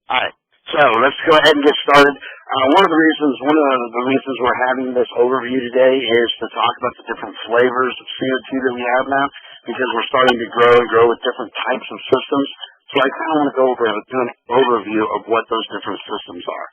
All right. So let's go ahead and get started. One of the reasons we're having this overview today is to talk about the different flavors of CO2 that we have now, because we're starting to grow and grow with different types of systems. So I kind of want to go over do an overview of what those different systems are.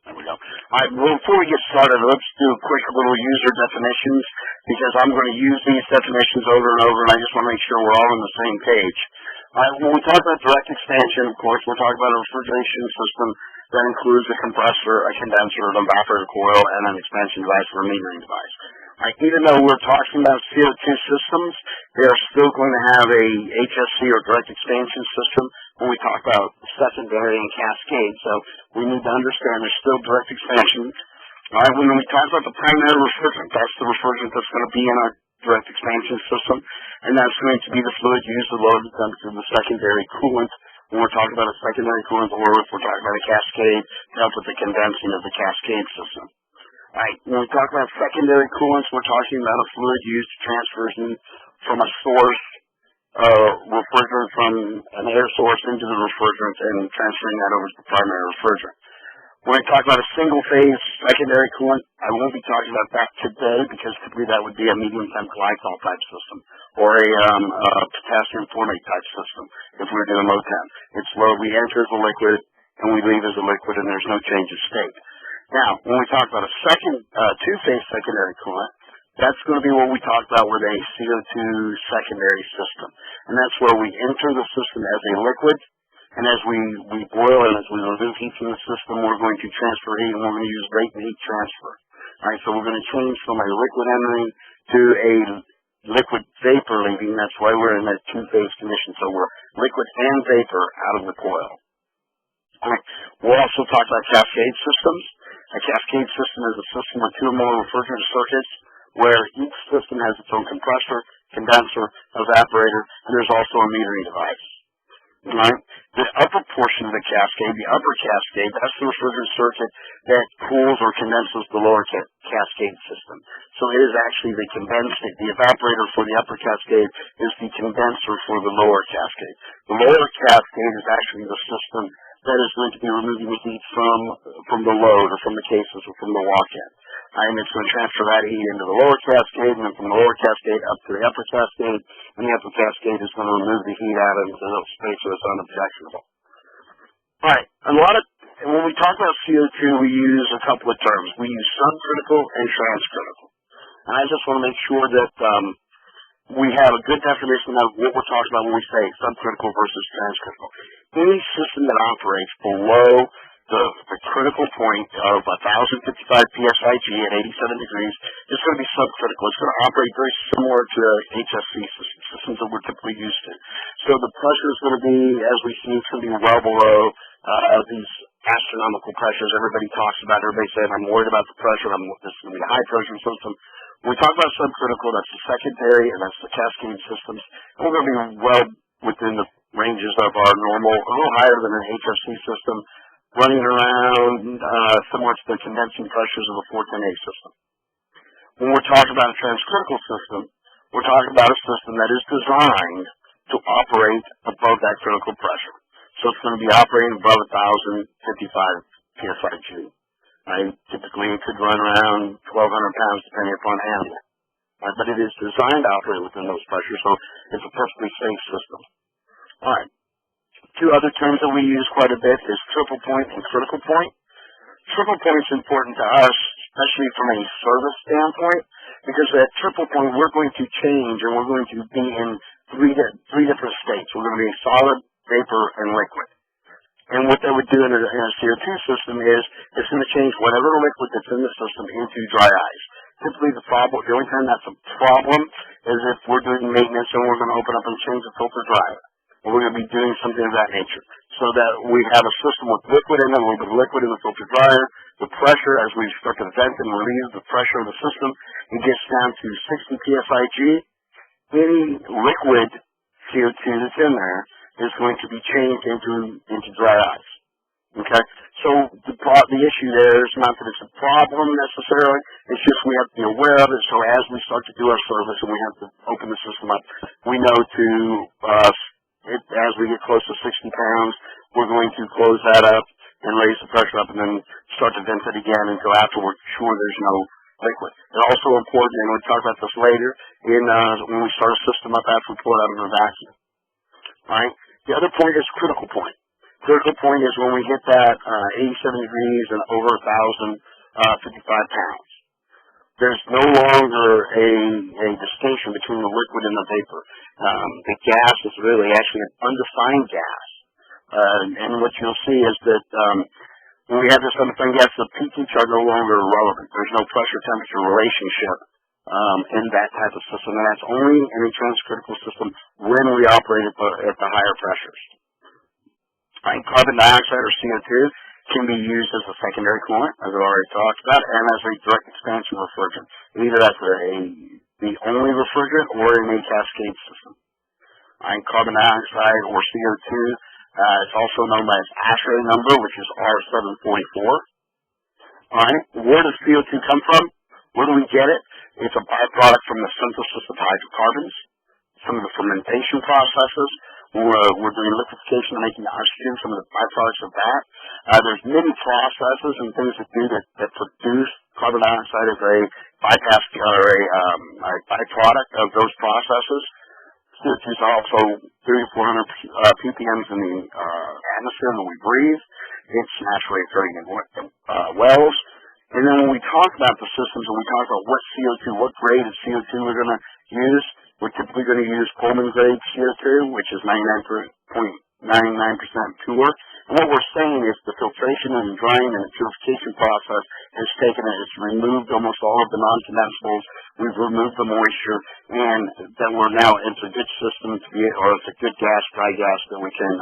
There we go. All right, well, before we get started, let's do quick little user definitions, because I'm going to use these definitions over and over, and I just want to make sure we're all on the same page. All right, when we talk about direct expansion, of course, we're talking about a refrigeration system that includes a compressor, a condenser, an evaporator coil, and an expansion device or a metering device. All right, even though we're talking about CO2 systems, they are still going to have a HFC or direct expansion system when we talk about secondary and cascade. So we need to understand there's still direct expansion. All right, when we talk about the primary refrigerant, that's the refrigerant that's going to be in our direct expansion system, and that's going to be the fluid used to lower the temperature of the secondary coolant. When we're talking about a secondary coolant, or if we're talking about a cascade, to help with the condensing of the cascade system. All right, when we talk about secondary coolants, we're talking about a fluid used to transfer from a source refrigerant from an air source into the refrigerant and transferring that over to the primary refrigerant. When I talk about a single-phase secondary coolant, I won't be talking about that today, because typically that would be a medium-temp glycol type system or a potassium formate type system if we were doing low temp. It's low, we enter as a liquid and we leave as a liquid, and there's no change of state. Now, when we talk about a two-phase secondary coolant, that's going to be what we talked about with a CO2 secondary system. And that's where we enter the system as a liquid, and as we boil and as we remove heat from the system, we're going to transfer heat, and we're going to use latent heat transfer. All right, so we're going to change from a liquid entering to a liquid vapor leaving. That's why we're in that two-phase condition. So we're liquid and vapor out of the coil. All right, we'll also talk about cascade systems. A cascade system is a system with two or more refrigerant circuits, where each system has its own compressor, condenser, evaporator, and there's also a metering device. Right? The upper portion of the cascade, the upper cascade, that's the refrigerant circuit that cools or condenses the lower cascade system. So it is actually the condensate. The evaporator for the upper cascade is the condenser for the lower cascade. The lower cascade is actually the system that is going to be removing the heat from the load, or from the cases, or from the walk-in. And it's going to transfer that heat into the lower cascade, and then from the lower cascade up to the upper cascade, and the upper cascade is going to remove the heat out into the space so it's unobjectionable. All right, when we talk about CO2, we use a couple of terms. We use subcritical and transcritical. And I just want to make sure that we have a good definition of what we're talking about when we say subcritical versus transcritical. Any system that operates below the critical point of 1,055 psig at 87 degrees is going to be subcritical. It's going to operate very similar to HFC systems that we're typically used to. So the pressure is going to be, as we see, it's going to be well below these astronomical pressures everybody talks about. Everybody saying, I'm worried about the pressure, this is going to be a high pressure system. When we talk about subcritical, that's the secondary and that's the cascade systems. And we're going to be well within the ranges of our normal, a little higher than an HFC system, running around similar to the condensing pressures of the 410A system. When we're talking about a transcritical system, we're talking about a system that is designed to operate above that critical pressure. So it's going to be operating above 1,055 psig. Typically, it could run around 1,200 pounds depending upon animal. But it is designed to operate within those pressures, so it's a perfectly safe system. All right. Two other terms that we use quite a bit is triple point and critical point. Triple point is important to us, especially from a service standpoint, because at triple point we're going to change and we're going to be in three different states. We're going to be solid, vapor, and liquid. And what that would do in a CO2 system is it's going to change whatever liquid that's in the system into dry ice. Typically the only time that's a problem is if we're doing maintenance and we're going to open up and change the filter dryer. Or we're going to be doing something of that nature. So that we have a system with liquid in it, a little bit of liquid in the filter dryer. The pressure, as we start to vent and relieve the pressure of the system, it gets down to 60 psig. Any liquid CO2 that's in there is going to be changed into dry ice. Okay, so the issue there is not that it's a problem necessarily. It's just we have to be aware of it. So as we start to do our service and we have to open the system up, we know to as we get close to 60 pounds, we're going to close that up and raise the pressure up, and then start to vent it again until after we're sure there's no liquid. It's also important, and we'll talk about this later, when we start a system up after we pull it out of a vacuum. All right. The other point is critical point. Critical point is when we hit that 87 degrees and over 1,055 pounds. There's no longer a distinction between the liquid and the vapor. The gas is really actually an undefined gas. And what you'll see is that when we have this undefined gas, the pH are no longer relevant. There's no pressure-temperature relationship in that type of system. And that's only in a transcritical system when we operate at the higher pressures. Right, carbon dioxide or CO2 can be used as a secondary coolant, as I've already talked about, and as a direct expansion refrigerant, either as the only refrigerant or in a cascade system. Right, carbon dioxide or CO2 is also known by its ASHRAE number, which is R744. All right, where does CO2 come from? Where do we get it? It's a byproduct from the synthesis of hydrocarbons, some of the fermentation processes. We're doing liquefaction and making oxygen, some of the byproducts of that. There's many processes and things that produce carbon dioxide as a bypass or a byproduct of those processes. CO2 is also 3,400 ppm in the atmosphere that we breathe. It's naturally occurring in wells. And then when we talk about the systems and we talk about what CO2, what grade of CO2 we're going to use, we're typically going to use Coleman grade CO2, which is 99.99% pure. And what we're saying is the filtration and drying and the purification process has taken it. It's removed almost all of the non-condensables. We've removed the moisture, and that we're now into a good system or it's a good gas, dry gas that we can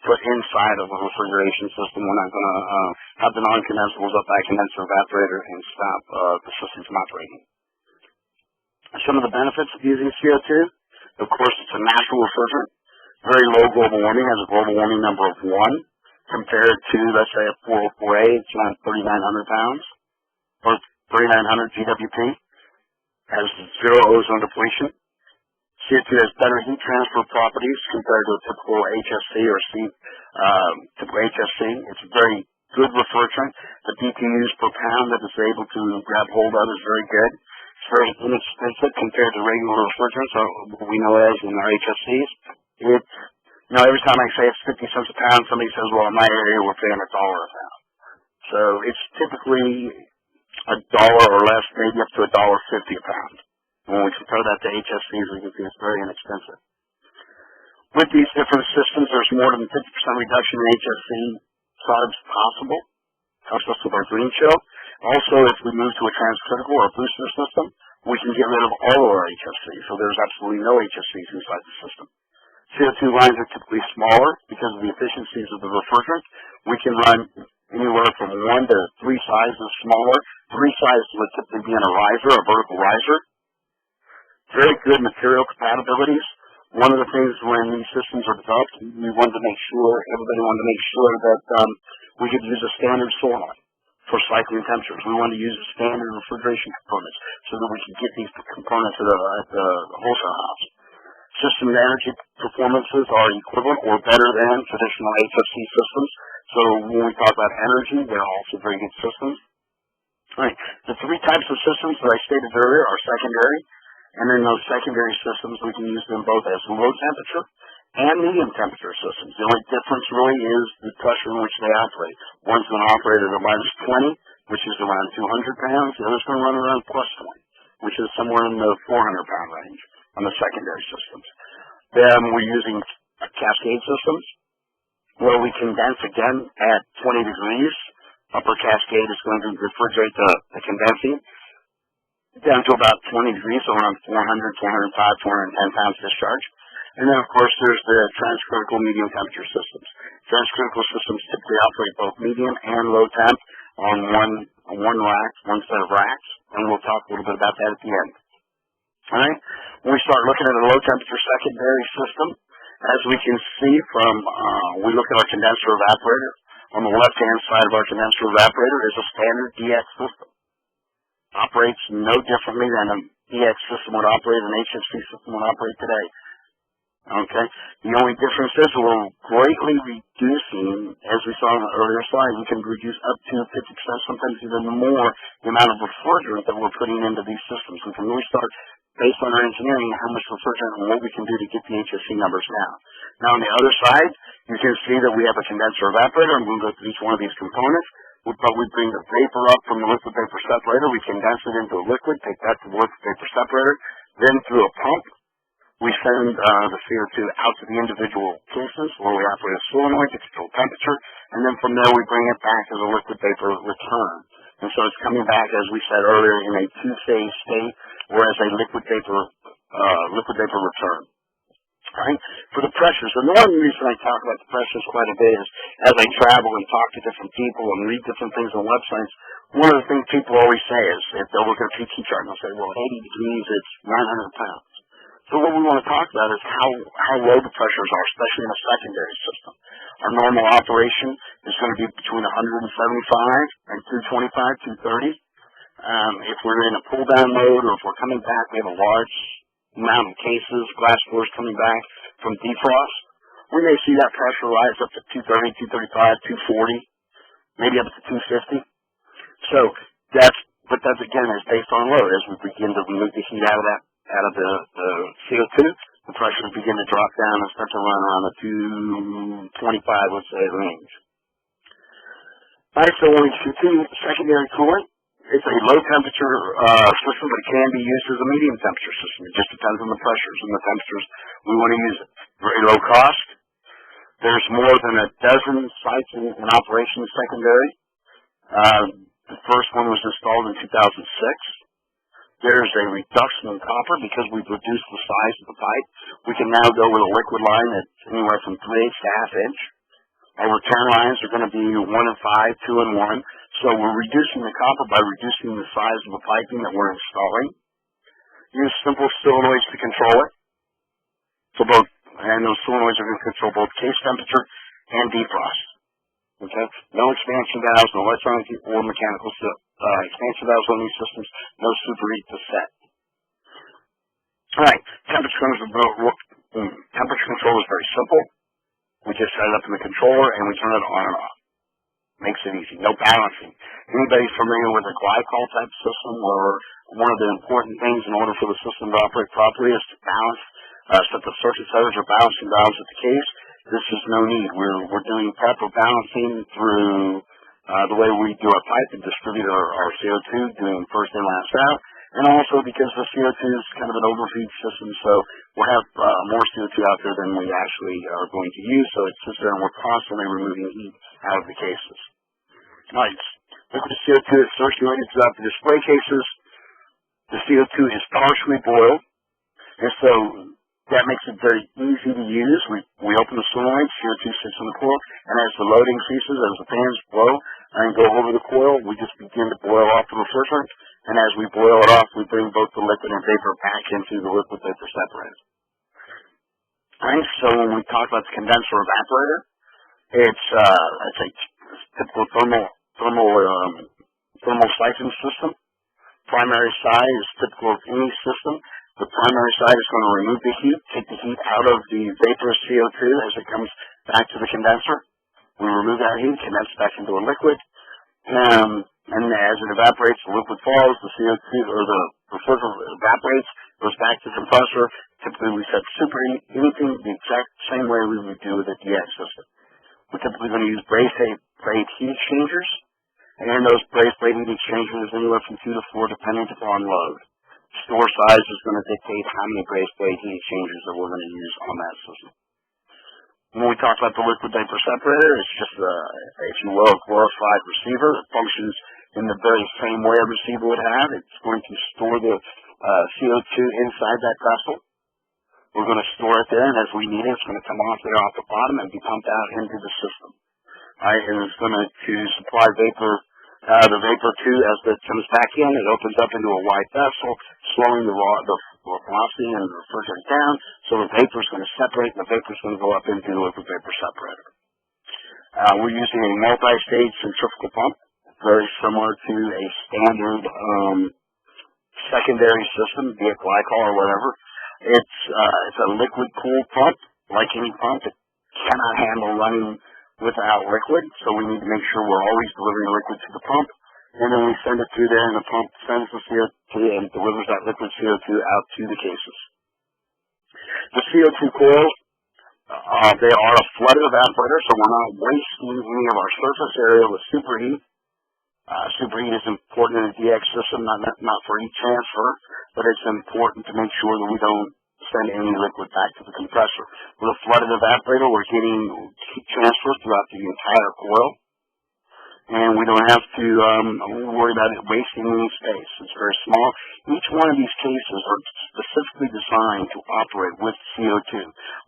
put inside of a refrigeration system. We're not going to have the non-condensables up by a condenser evaporator and stop the system from operating. Some of the benefits of using CO2, of course, it's a natural refrigerant. Very low global warming, has a global warming number of 1, compared to, let's say, a 404A, it's around 3,900 pounds, or 3,900 GWP, has 0 ozone depletion. CO2 has better heat transfer properties compared to a typical HFC or typical HFC. It's a very good refrigerant. The BTUs per pound that it's able to grab hold of is very good. It's very inexpensive compared to regular refrigerants, or what we know as in our HFCs. It's, every time I say it's 50 cents a pound, somebody says, well, in my area, we're paying $1 a pound. So it's typically $1 or less, maybe up to $1.50 a pound. When we compare that to HFCs, we can see it's very inexpensive. With these different systems, there's more than 50% reduction in HFC products possible. Helps us with our green chill. Also, if we move to a transcritical or a booster system, we can get rid of all of our HFCs, so there's absolutely no HFCs inside the system. CO2 lines are typically smaller because of the efficiencies of the refrigerant. We can run anywhere from 1 to 3 sizes smaller. 3 sizes would typically be in a riser, a vertical riser. Very good material compatibilities. One of the things when these systems are developed, everybody wanted to make sure that we could use a standard solenoid for cycling temperatures. We wanted to use standard refrigeration components so that we could get these components at the wholesale house. System energy performances are equivalent or better than traditional HFC systems. So when we talk about energy, they're also very good systems. All right. The 3 types of systems that I stated earlier are secondary. And in those secondary systems, we can use them both as low temperature and medium temperature systems. The only difference really is the pressure in which they operate. One's going to operate at a minus 20, which is around 200 pounds. The other's going to run around plus 20, which is somewhere in the 400-pound range on the secondary systems. Then we're using cascade systems where we condense again at 20 degrees. Upper cascade is going to refrigerate the condensing down to about 20 degrees, so around 400, 405, 410 pounds discharge. And then, of course, there's the transcritical medium temperature systems. Transcritical systems typically operate both medium and low temp on one rack, one set of racks, and we'll talk a little bit about that at the end. All right? When we start looking at a low temperature secondary system, as we can see from, we look at our condenser evaporator. On the left-hand side of our condenser evaporator is a standard DX system. Operates no differently than an DX system would operate, an HFC system would operate today. Okay? The only difference is we're greatly reducing, as we saw on the earlier slide, we can reduce up to 50%, sometimes even more, the amount of refrigerant that we're putting into these systems. We can really start, based on our engineering, how much refrigerant and what we can do to get the HFC numbers down. Now on the other side, you can see that we have a condenser evaporator. I'm going to go through each one of these components. We bring the vapor up from the liquid vapor separator. We condense it into a liquid, take that to the liquid vapor separator. Then through a pump, we send the CO2 out to the individual cases where we operate a solenoid to control temperature. And then from there, we bring it back as a liquid vapor return. And so it's coming back, as we said earlier, in a two-phase state, or as a liquid vapor return. All right? For the pressures, and the one reason I talk about the pressures quite a bit is as I travel and talk to different people and read different things on websites, one of the things people always say is, if they'll look at a PT chart and they'll say, well, at 80 degrees, it's 900 pounds. So what we want to talk about is how low the pressures are, especially in a secondary system. Our normal operation is going to be between 175 and 225, 230. If we're in a pull-down mode or if we're coming back, we have a large amount of cases, glass doors coming back from defrost, we may see that pressure rise up to 230, 235, 240, maybe up to 250. So but that again is based on load. As we begin to remove the heat out of the CO2, the pressure will begin to drop down and start to run around the 225, let's say, range. All right, so when we continue secondary cooling, it's a low temperature system, but it can be used as a medium temperature system. It just depends on the pressures and the temperatures we want to use it. Very low cost. There's more than a dozen sites in operation secondary. The first one was installed in 2006. There's a reduction in copper because we've reduced the size of the pipe. We can now go with a liquid line that's anywhere from 3/8 to 1/2 inch. Our return lines are going to be 1 and 5, 2 and 1. So we're reducing the copper by reducing the size of the piping that we're installing. Use simple solenoids to control it. And those solenoids are going to control both case temperature and defrost. Okay? No expansion valves, no electronic or mechanical expansion valves on these systems, no superheat to set. All right, temperature control is very simple. We just set it up in the controller and we turn it on and off. Makes it easy. No balancing. Anybody familiar with a glycol type system, or one of the important things in order for the system to operate properly is to balance, set the circuit setters or balancing valves at the case. This is no need. We're doing proper balancing through the way we do our pipe and distribute our CO2, doing first in, last out. And also because the CO2 is kind of an overfeed system, so we'll have more CO2 out there than we actually are going to use, so it sits there and we're constantly removing heat out of the cases. All right, liquid CO2 is circulated throughout the display cases. The CO2 is partially boiled, and so that makes it very easy to use. We open the solenoid, CO2 sits in the coil, and as the load increases, as the fans blow and go over the coil, we just begin to boil off the refrigerant. And as we boil it off, we bring both the liquid and vapor back into the liquid vapor separator. Alright, so when we talk about the condenser evaporator, it's a typical thermal siphon system. Primary side is typical of any system. The primary side is going to remove the heat, take the heat out of the vaporous CO2 as it comes back to the condenser. We remove that heat, condense it back into a liquid. And as it evaporates, the liquid falls, the CO2 or the refrigerant evaporates, goes back to the compressor. Typically we set superheat, anything the exact same way we would do with a DX system. We're typically going to use braze plate heat exchangers, and those braze plate heat exchangers is anywhere from 2 to 4 depending upon load. Store size is going to dictate how many braze plate heat exchangers that we're going to use on that system. When we talk about the liquid vapor separator, it's just if you will, a glorified receiver. It functions in the very same way a receiver would have. It's going to store the CO2 inside that vessel. We're going to store it there, and as we need it, it's going to come off there off the bottom and be pumped out into the system. All right, and it's going to supply vapor, the vapor too, as it comes back in, it opens up into a wide vessel, slowing the velocity and the refrigerant down, so the vapor is going to separate, and the vapor is going to go up into the liquid vapor separator. We're using a multi-stage centrifugal pump, very similar to a standard secondary system, be it glycol or whatever. It's a liquid-cooled pump, like any pump. It cannot handle running without liquid, so we need to make sure we're always delivering liquid to the pump, and then we send it through there, and the pump sends the CO2 and delivers that liquid CO2 out to the cases. The CO2 coils, they are a flooded evaporator, so we're not wasting any of our surface area with superheat. Superheat is important in the DX system, not for heat transfer, but it's important to make sure that we don't send any liquid back to the compressor. With a flooded evaporator, we're getting heat transfer throughout the entire coil, and we don't have to worry about it wasting any space. It's very small. Each one of these cases are specifically designed to operate with CO2.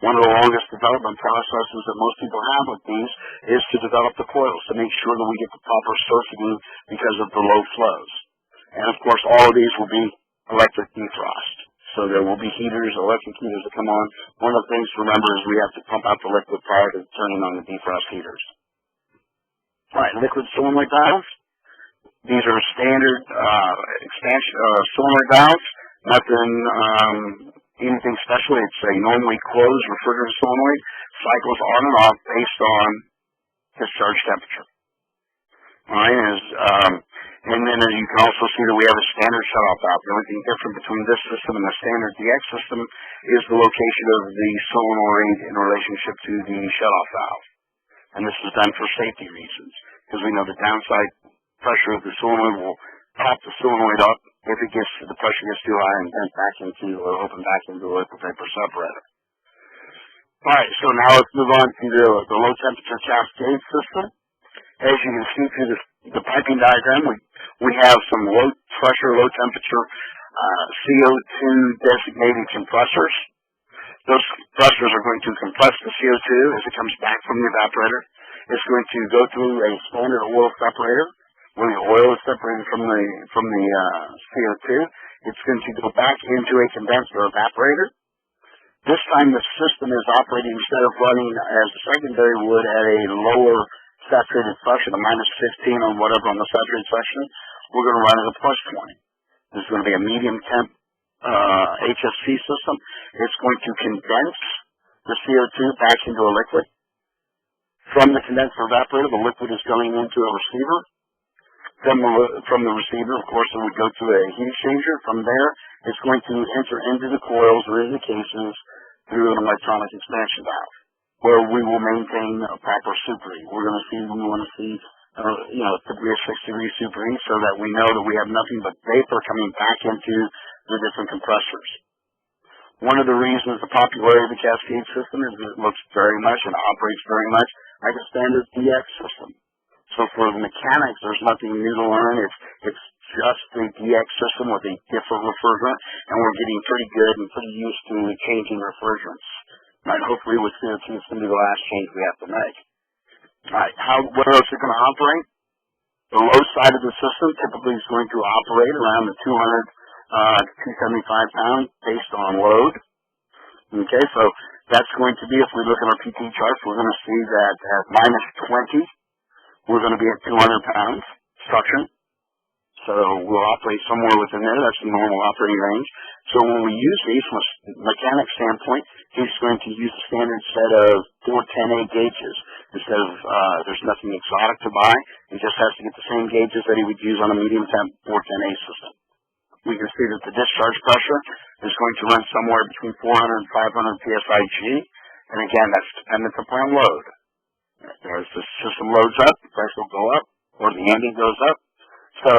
One of the longest development processes that most people have with these is to develop the coils to make sure that we get the proper surfacing because of the low flows. And of course, all of these will be electric defrost. So there will be heaters, electric heaters that come on. One of the things to remember is we have to pump out the liquid prior to turning on the defrost heaters. All right, liquid solenoid valves. These are standard expansion solenoid valves. Anything special. It's a normally closed refrigerator solenoid. Cycles on and off based on discharge temperature. All right, and then as you can also see that we have a standard shutoff valve. The only thing different between this system and the standard DX system is the location of the solenoid in relationship to the shutoff valve. And this is done for safety reasons, because we know the downside pressure of the solenoid will pop the solenoid up if the pressure gets too high and vent back into or open back into a liquid vapor separator. All right, so now let's move on to the low temperature cascade system. As you can see through the piping diagram, we have some low pressure, low temperature CO2 designated compressors. Those compressors are going to compress the CO2 as it comes back from the evaporator. It's going to go through a standard oil separator where the oil is separated from the CO2. It's going to go back into a condenser evaporator. This time the system is operating, instead of running as the secondary would at a lower saturated suction, a -15 or whatever on the saturated suction, we're going to run at a +20. This is going to be a medium temp HFC system. It's going to condense the CO2 back into a liquid. From the condenser evaporator, the liquid is going into a receiver. From the receiver, of course, it would go to a heat exchanger. From there, it's going to enter into the coils or into the cases through an electronic expansion valve, where we will maintain a proper superheat. We want to see typically a 6-degree superheat so that we know that we have nothing but vapor coming back into the different compressors. One of the reasons the popularity of the Cascade system is that it looks very much and operates very much like a standard DX system. So for the mechanics, there's nothing new to learn. It's just the DX system with a different refrigerant, and we're getting pretty good and pretty used to changing refrigerants. Right, hopefully with CO2, it's going to be the last change we have to make. All right, what else is it going to operate? The low side of the system typically is going to operate around the 200 to 275 pounds based on load. Okay, so that's going to be, if we look at our PT charts, we're going to see that at -20, we're going to be at 200 pounds suction. So we'll operate somewhere within there. That's the normal operating range. So when we use these from a mechanic standpoint, he's going to use a standard set of 410A gauges. Instead of, there's nothing exotic to buy. He just has to get the same gauges that he would use on a medium temp 410A system. We can see that the discharge pressure is going to run somewhere between 400 and 500 psi-G. And again, that's dependent upon load. As the system loads up, the pressure will go up, or the ambient goes up. So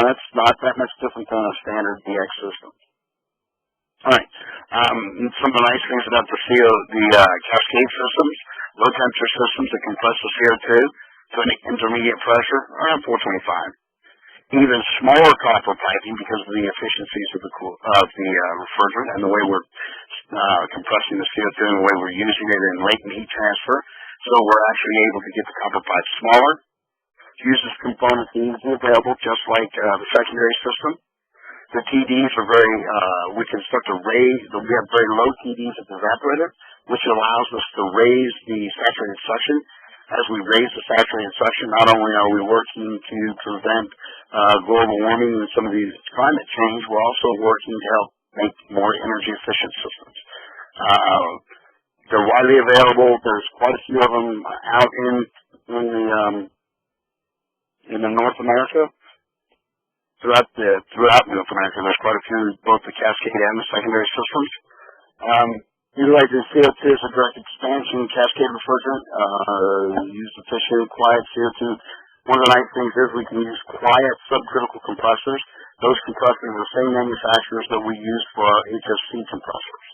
that's not that much different than a standard DX system. All right. Some of the nice things about the Cascade systems, low temperature systems that compress the CO2 to an intermediate pressure, around 425. Even smaller copper piping, because of the efficiencies of the refrigerant and the way we're compressing the CO2 and the way we're using it in latent heat transfer. So we're actually able to get the copper pipe smaller. Uses components easily available, just like the secondary system. The TDs are we can start to raise, we have very low TDs at the evaporator, which allows us to raise the saturated suction as we raise the saturated suction, not only are we working to prevent global warming and some of these climate change, we're also working to help make more energy efficient systems. They're widely available. There's quite a few of them out in the North America. Throughout North America, there's quite a few, both the cascade and the secondary systems. Utilizing CO2 as a direct expansion cascade refrigerant, use efficient, quiet CO2. One of the nice things is we can use quiet subcritical compressors. Those compressors are the same manufacturers that we use for our HFC compressors.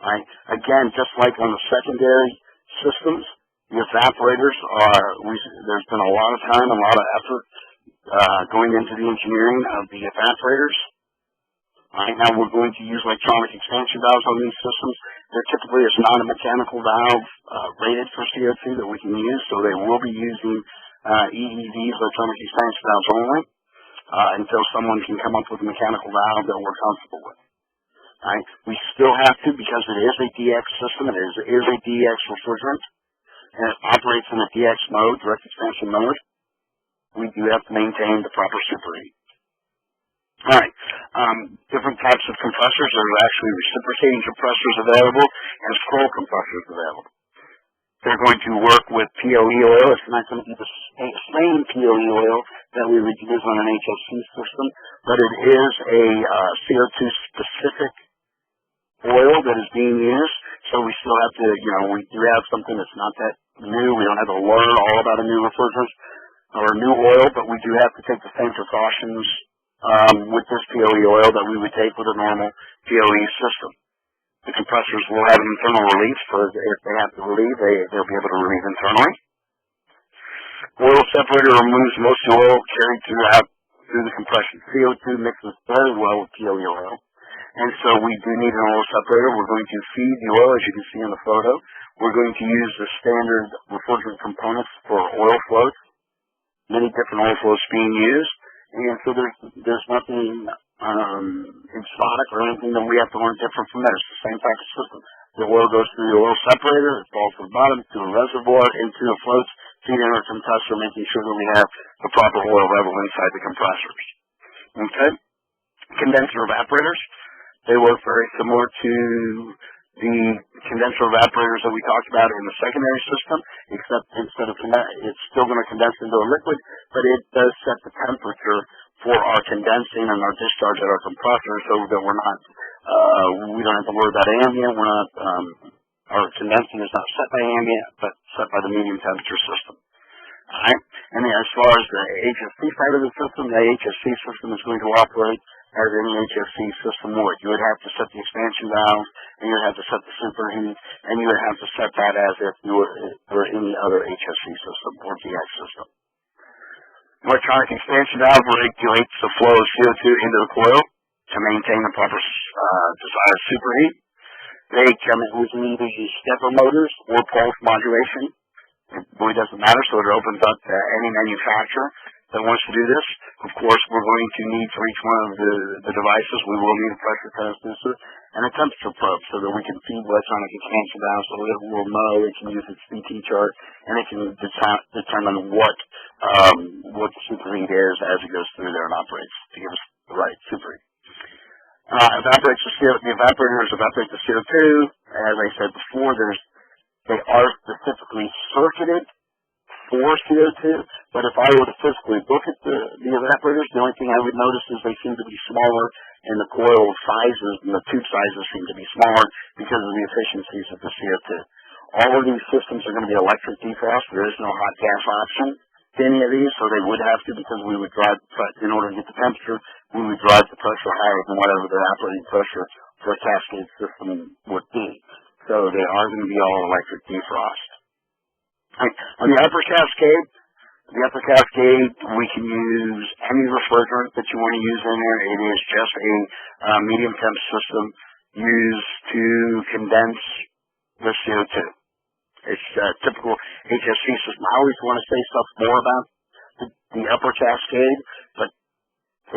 Right? Again, just like on the secondary systems, the evaporators there's been a lot of time, a lot of effort going into the engineering of the evaporators. Right now we're going to use electronic expansion valves on these systems. There typically is not a mechanical valve rated for CO2 that we can use, so they will be using EEVs, electronic expansion valves only, until someone can come up with a mechanical valve that we're comfortable with. Right? We still have to, because it is a DX system, it is a DX refrigerant, and it operates in a DX mode, direct expansion mode, we do have to maintain the proper superheat. All right. Different types of compressors. There's actually reciprocating compressors available and scroll compressors available. They're going to work with POE oil. It's not going to be the same POE oil that we would use on an HFC system, but it is a CO2 specific oil that is being used. So we still have to, we do have something that's not that new. We don't have to learn all about a new refrigerant or a new oil, but we do have to take the same precautions with this POE oil that we would take with a normal POE system. The compressors will have an internal relief, so if they have to relieve, they'll be able to relieve internally. Oil separator removes most of the oil carried through the compression. CO2 mixes very well with POE oil, and so we do need an oil separator. We're going to feed the oil, as you can see in the photo. We're going to use the standard refrigerant components for oil floats. Many different oil floats being used. And so there's nothing exotic or anything that we have to learn different from that. It's the same type of system. The oil goes through the oil separator, it falls to the bottom, to a reservoir, into the floats, feed into a compressor, making sure that we have the proper oil level inside the compressors. Okay? Condenser evaporators. They work very similar to the condenser evaporators that we talked about in the secondary system, except instead of it's still going to condense into a liquid, but it does set the temperature for our condensing and our discharge at our compressor, so that we're not, we don't have to worry about ambient. We're not, our condensing is not set by ambient, but set by the medium temperature system. All right. And then as far as the HFC side of the system is going to operate as any HFC system would. You would have to set the expansion valve, and you would have to set the superheat, and you would have to set that as if you were any other HFC system or DX system. Electronic expansion valve regulates the flow of CO2 into the coil to maintain the proper desired superheat. We can either use stepper motors or pulse modulation. It really doesn't matter, so it opens up to any manufacturer that wants to do this. Of course, we're going to need for each one of the devices, we will need a pressure transducer and a temperature probe so that we can feed electronic expansion valve so that it will know, it can use its CT chart, and it can determine what the superheat is as it goes through there and operates to give us the right superheat. The evaporators evaporate the CO2. As I said before, they are specifically circuited for CO2, but if I were to physically look at the evaporators, the only thing I would notice is they seem to be smaller, and the coil sizes and the tube sizes seem to be smaller because of the efficiencies of the CO2. All of these systems are going to be electric defrost. There is no hot gas option to any of these, so they would have to, because we would drive, in order to get the temperature, we would drive the pressure higher than whatever the operating pressure for a cascade system would be. So they are going to be all electric defrost. On the upper cascade, we can use any refrigerant that you want to use in there. It is just a medium temp system used to condense the CO2. It's a typical HFC system. I always want to say stuff more about the upper cascade, but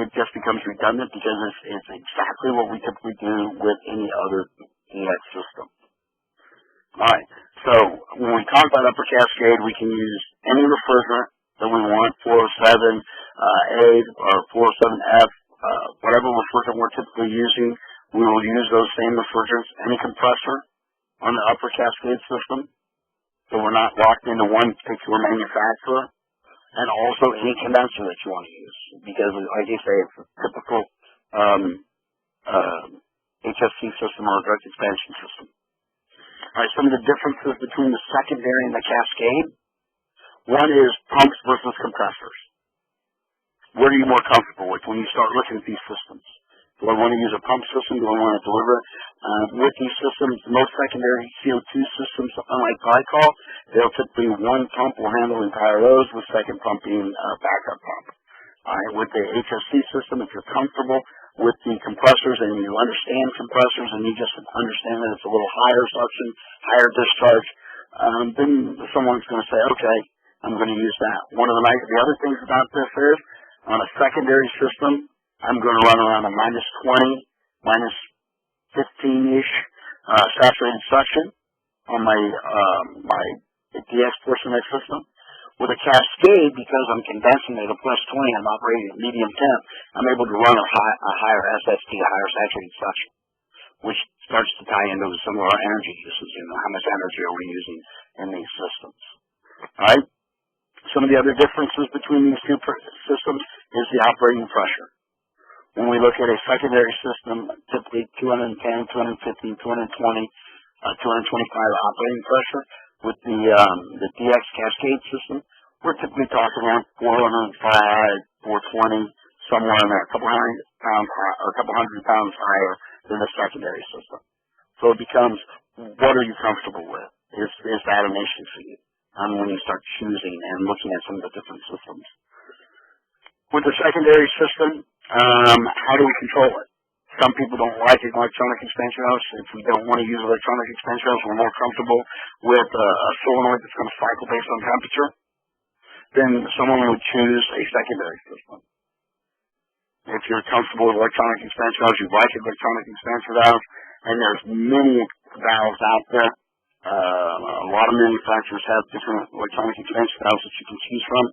it just becomes redundant because it's exactly what we typically do with any other DX system. All right. As So when we talk about upper cascade, we can use any refrigerant that we want, 407A or 407F, whatever refrigerant we're typically using, we will use those same refrigerants, any compressor on the upper cascade system, so we're not locked into one particular manufacturer, and also any condenser that you want to use, because like you say, it's a typical HFC system or a direct expansion system. All right, some of the differences between the secondary and the cascade. One is pumps versus compressors. What are you more comfortable with when you start looking at these systems? Do I want to use a pump system? Do I want to deliver it? With these systems, most secondary CO2 systems, unlike glycol, they'll typically one pump will handle the entire loads, with second pump being a backup pump. All right, with the HFC system, if you're comfortable with the compressors and you understand compressors and you just understand that it's a little higher suction, higher discharge, then someone's going to say, okay, I'm going to use that. The other things about this is, on a secondary system, I'm going to run around a -20, -15-ish saturated suction on my DX portion of the system. With a cascade, because I'm condensing at a +20, I'm operating at medium temp, I'm able to run a higher SST, a higher saturated suction, which starts to tie into some of our energy uses. How much energy are we using in these systems? All right. Some of the other differences between these two systems is the operating pressure. When we look at a secondary system, typically 210, 250, 220, 225 operating pressure. With the DX cascade system, we're typically talking around 405, 420, somewhere in there, a couple hundred pounds higher than the secondary system. So it becomes, what are you comfortable with? Is that an issue for you? When you start choosing and looking at some of the different systems. With the secondary system, how do we control it? Some people don't like electronic expansion hose. If we don't want to use electronic expansion hose, we're more comfortable with a solenoid that's going to cycle based on temperature, then someone would choose a secondary system. If you're comfortable with electronic expansion hose, you like electronic expansion valves, and there's many valves out there. A lot of manufacturers have different electronic expansion valves that you can choose from,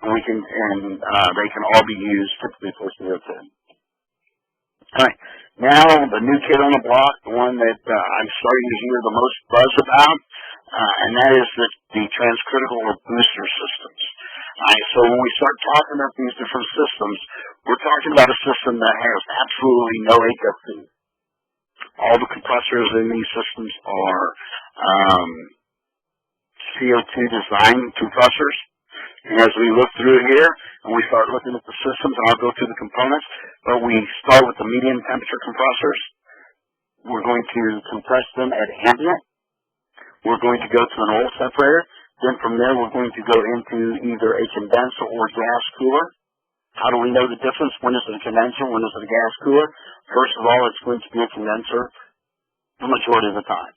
and they can all be used typically for CO2. All right, now the new kid on the block, the one that I'm starting to hear the most buzz about, and that is the transcritical or booster systems. All right, so when we start talking about these different systems, we're talking about a system that has absolutely no HFC. All the compressors in these systems are CO2 design compressors. And as we look through here and we start looking at the systems, and I'll go through the components, but we start with the medium temperature compressors. We're going to compress them at ambient. We're going to go to an oil separator. Then from there, we're going to go into either a condenser or gas cooler. How do we know the difference? When is it a condenser? When is it a gas cooler? First of all, it's going to be a condenser the majority of the time.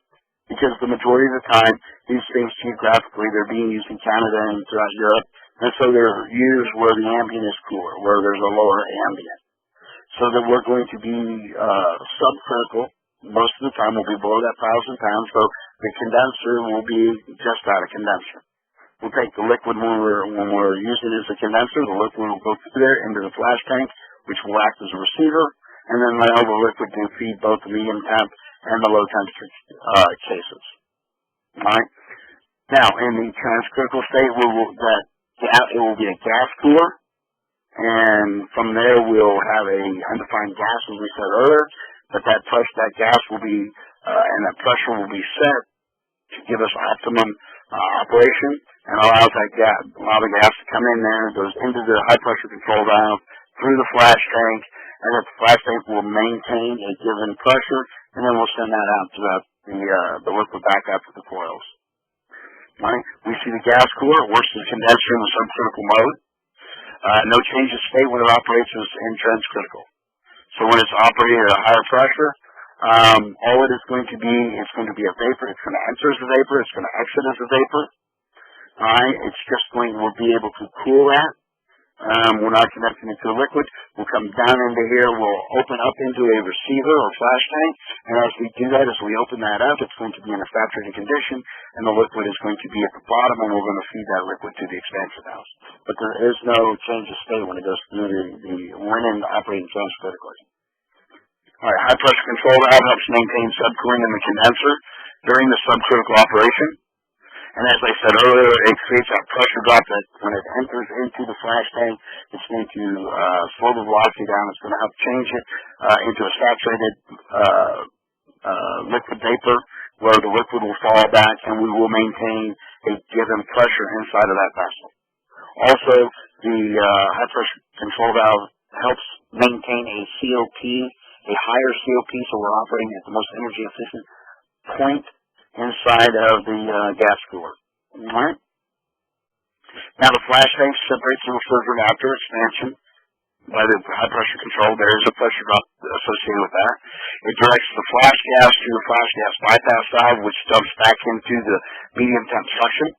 Because the majority of the time, these things geographically, they're being used in Canada and throughout Europe, and so they're used where the ambient is cooler, where there's a lower ambient. So that we're going to be subcritical. Most of the time will be below that 1,000 pounds, so the condenser will be just out of condenser. We'll take the liquid when we're using it as a condenser, the liquid will go through there into the flash tank, which will act as a receiver, and then allow the liquid to feed both the medium temp and the low temperature cases. All right. Now, in the transcritical state, it will be a gas cooler, and from there we'll have a undefined gas, as we said earlier. But that gas will be, and that pressure will be set to give us optimum operation, and allow the gas to come in there, goes into the high pressure control valve, through the flash tank, and the flash tank will maintain a given pressure, and then we'll send that out throughout the liquid back out to the coils. Right? We see the gas cooler, it works as a condenser in the subcritical mode. No change of state when it operates as in transcritical. So when it's operating at a higher pressure, all it is going to be, it's going to be a vapor. It's going to enter as a vapor. It's going to exit as a vapor. All right? It's just we'll be able to cool that We're not connecting it to a liquid. We'll come down into here. We'll open up into a receiver or flash tank. And as we do that, as we open that up, it's going to be in a saturated condition, and the liquid is going to be at the bottom, and we're going to feed that liquid to the expansion house. But there is no change of state when it goes through when in operating transcritically. All right, high pressure control valve helps maintain subcooling in the condenser during the subcritical operation. And as I said earlier, it creates that pressure drop that when it enters into the flash tank, it's going to slow the velocity down. It's going to help change it into a saturated liquid vapor where the liquid will fall back, and we will maintain a given pressure inside of that vessel. Also, the high pressure control valve helps maintain a COP, a higher COP, so we're operating at the most energy efficient point inside of the gas cooler. All right. Now the flash tank separates the refrigerant after expansion by the high pressure control. There is a pressure drop associated with that. It directs the flash gas to the flash gas bypass valve, which dumps back into the medium temp suction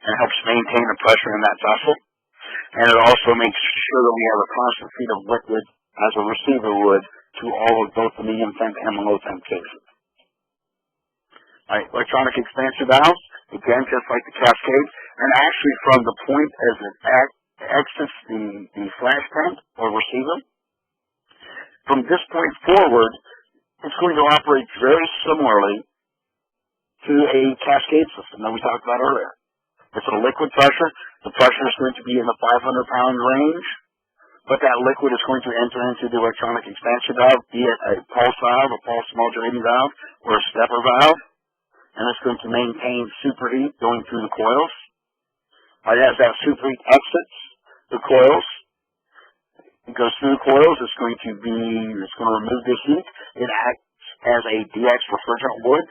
and helps maintain the pressure in that vessel. And it also makes sure that we have a constant feed of liquid as a receiver would to all of both the medium temp and the low temp cases. All right, electronic expansion valves, again, just like the cascade, and actually from the point as it exits the flash tank or receiver, from this point forward, it's going to operate very similarly to a cascade system that we talked about earlier. It's a liquid pressure. The pressure is going to be in the 500-pound range, but that liquid is going to enter into the electronic expansion valve, be it a pulse valve, a pulse modulating valve, or a stepper valve. And it's going to maintain superheat going through the coils. As that superheat exits the coils, it goes through the coils, it's going to remove the heat. It acts as a DX refrigerant would.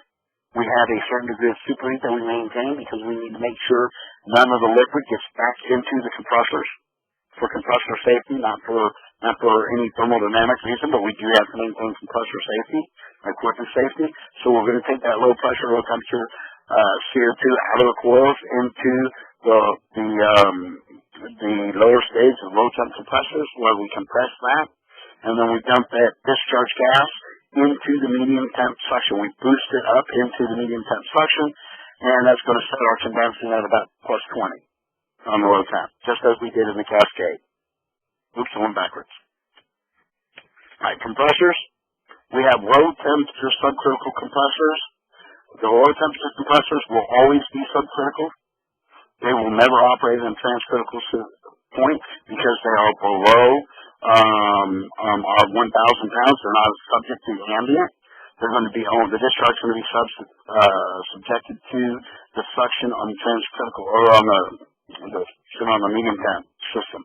We have a certain degree of superheat that we maintain because we need to make sure none of the liquid gets back into the compressors for compressor safety, not for any thermodynamic reason, but we do have to maintain compressor safety, equipment safety. So we're going to take that low pressure, low temperature CO2 out of the coils into the lower stage of low temp compressors where we compress that, and then we dump that discharge gas into the medium temp suction. We boost it up into the medium temp suction, and that's going to set our condensing at about plus 20 on the low temp, just as we did in the cascade. Oops, I went backwards. All right, compressors. We have low temperature subcritical compressors. The low temperature compressors will always be subcritical. They will never operate in transcritical point because they are below our 1,000 pounds. They're not subject to ambient. They're going to be the discharge is going to be subjected to the suction on the transcritical or on the medium temp system.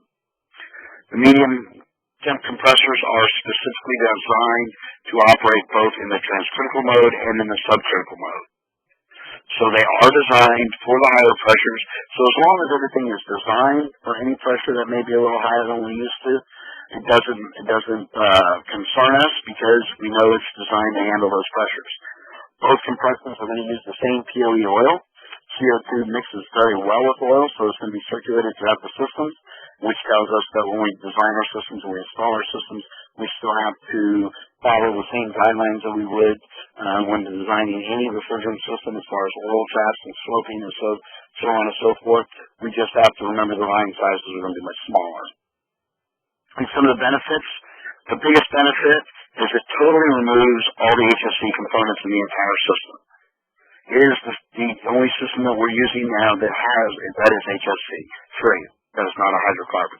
The medium temp compressors are specifically designed to operate both in the transcritical mode and in the subcritical mode. So they are designed for the higher pressures. So as long as everything is designed for any pressure that may be a little higher than we're used to, it doesn't concern us because we know it's designed to handle those pressures. Both compressors are going to use the same POE oil. CO2 mixes very well with oil, so it's going to be circulated throughout the systems, which tells us that when we design our systems, when we install our systems, we still have to follow the same guidelines that we would when designing any refrigerant system as far as oil traps and sloping and so on and so forth. We just have to remember the line sizes are going to be much smaller. And some of the benefits, the biggest benefit is it totally removes all the HFC components in the entire system. It is the only system that we're using now that is HFC free. That is not a hydrocarbon.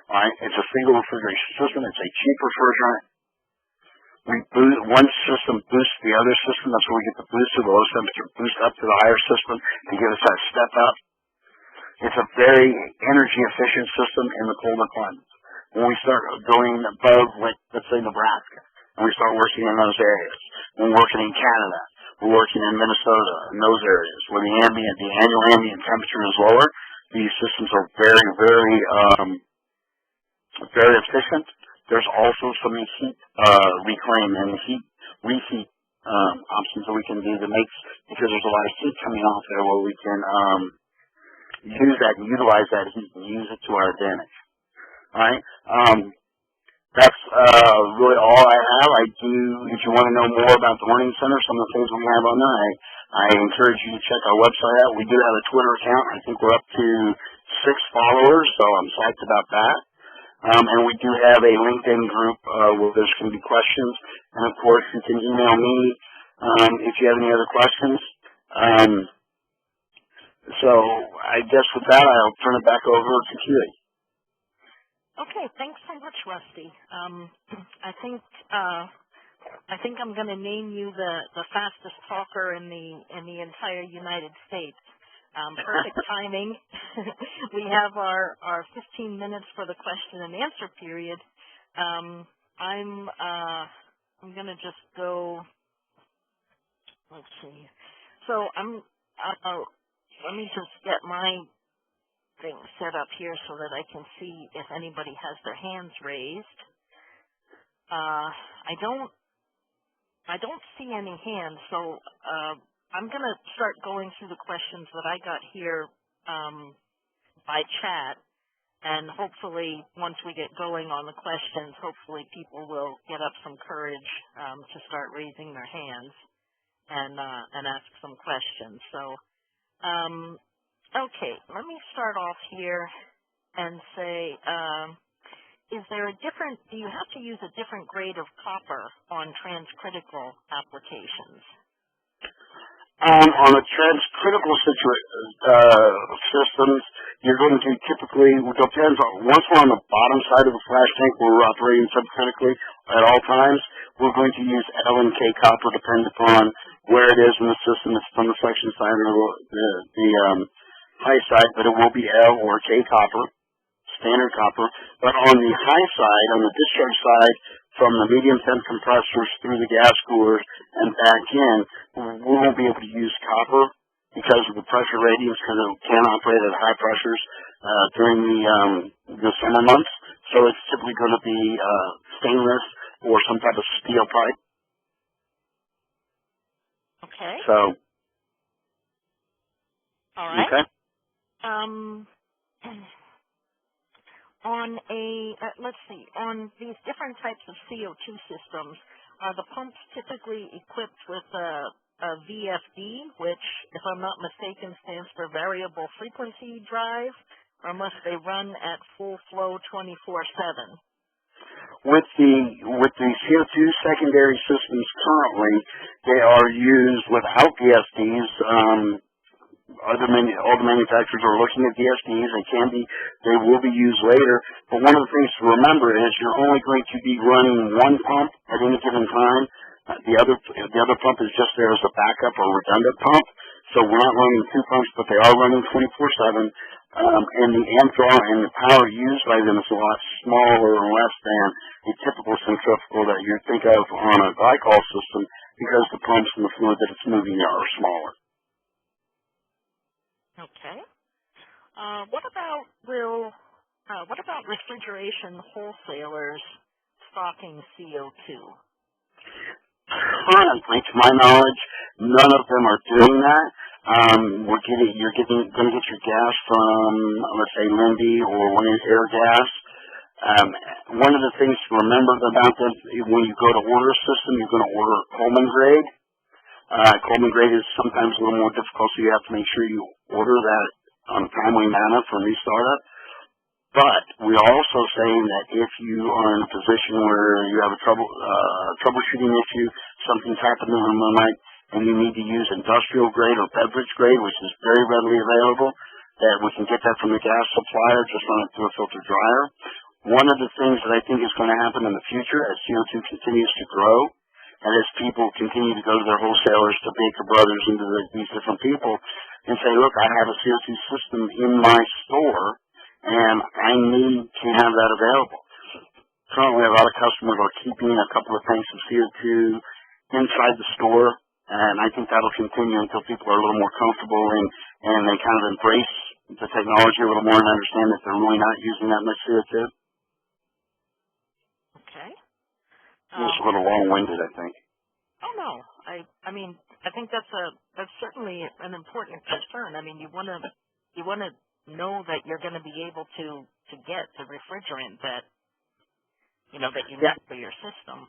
All right? It's a single refrigeration system. It's a cheap refrigerant. One system boosts the other system. That's where we get the boost to the low temperature, boost up to the higher system to give us that step up. It's a very energy efficient system in the colder climates. When we start going above, like, let's say Nebraska, and we start working in those areas, when we're working in Canada, we're working in Minnesota, in those areas where the annual ambient temperature is lower, these systems are very, very, very efficient. There's also some heat reclaim and heat reheat options that we can do to make, because there's a lot of heat coming off there where we can use that and utilize that heat and use it to our advantage. right? That's really all I have. I do, if you want to know more about the Learning Center, some of the things we have on there, I encourage you to check our website out. We do have a Twitter account. I think we're up to 6 followers, so I'm psyched about that. And we do have a LinkedIn group where there's going to be questions. And, of course, you can email me if you have any other questions. So I guess with that, I'll turn it back over to QA. Okay, thanks so much, Rusty. I think I'm going to name you the fastest talker in the entire United States. Perfect timing. We have our 15 minutes for the question and answer period. I'm going to just go. Let's see. So let me just get my thing set up here so that I can see if anybody has their hands raised. I don't see any hands, so I'm going to start going through the questions that I got here by chat, and hopefully once we get going on the questions, hopefully people will get up some courage to start raising their hands and ask some questions. So okay, let me start off here and say, do you have to use a different grade of copper on transcritical applications? On the transcritical systems, you're going to typically, it depends on, once we're on the bottom side of the flash tank where we're operating subcritically at all times, we're going to use L and K copper depending upon where it is in the system. It's from the suction side or the high side, but it will be L or K copper, standard copper. But on the high side, on the discharge side, from the medium temp compressors through the gas coolers and back in, we won't be able to use copper because of the pressure ratings, because it can't operate at high pressures during the summer months. So it's typically going to be stainless or some type of steel pipe. Okay. So. All right. Okay. Let's see, on these different types of CO2 systems, are the pumps typically equipped with a VFD, which, if I'm not mistaken, stands for variable frequency drive, or must they run at full flow 24/7? With the CO2 secondary systems currently, they are used without VFDs. All the manufacturers are looking at VFDs. They will be used later. But one of the things to remember is you're only going to be running one pump at any given time. The other pump is just there as a backup or redundant pump. So we're not running 2 pumps, but they are running 24/7. And the amp draw and the power used by them is a lot smaller or less than a typical centrifugal that you think of on a glycol system, because the pumps and the fluid that it's moving are smaller. Okay. What about refrigeration wholesalers stocking CO2? Currently, to my knowledge, none of them are doing that. You're going to get your gas from, let's say, Linde or One Air Gas. One of the things to remember about this, when you go to order a system, you're going to order Coleman grade. Coleman grade is sometimes a little more difficult, so you have to make sure you order that on a timely manner for new startup. But we're also saying that if you are in a position where you have a troubleshooting issue, something's happened in the night, and you need to use industrial grade or beverage grade, which is very readily available, that we can get that from the gas supplier, just run it through a filter dryer. One of the things that I think is going to happen in the future as CO2 continues to grow, and as people continue to go to their wholesalers, to Baker Brothers, and to these different people, and say, look, I have a CO2 system in my store, and I need to have that available. Currently, a lot of customers are keeping a couple of tanks of CO2 inside the store, and I think that'll continue until people are a little more comfortable and they kind of embrace the technology a little more and understand that they're really not using that much CO2. Okay. It was a little long-winded, I think. Oh no, I mean, I think that's certainly an important concern. I mean, you want to know that you're going to be able to get the refrigerant that that you Yeah. need for your system.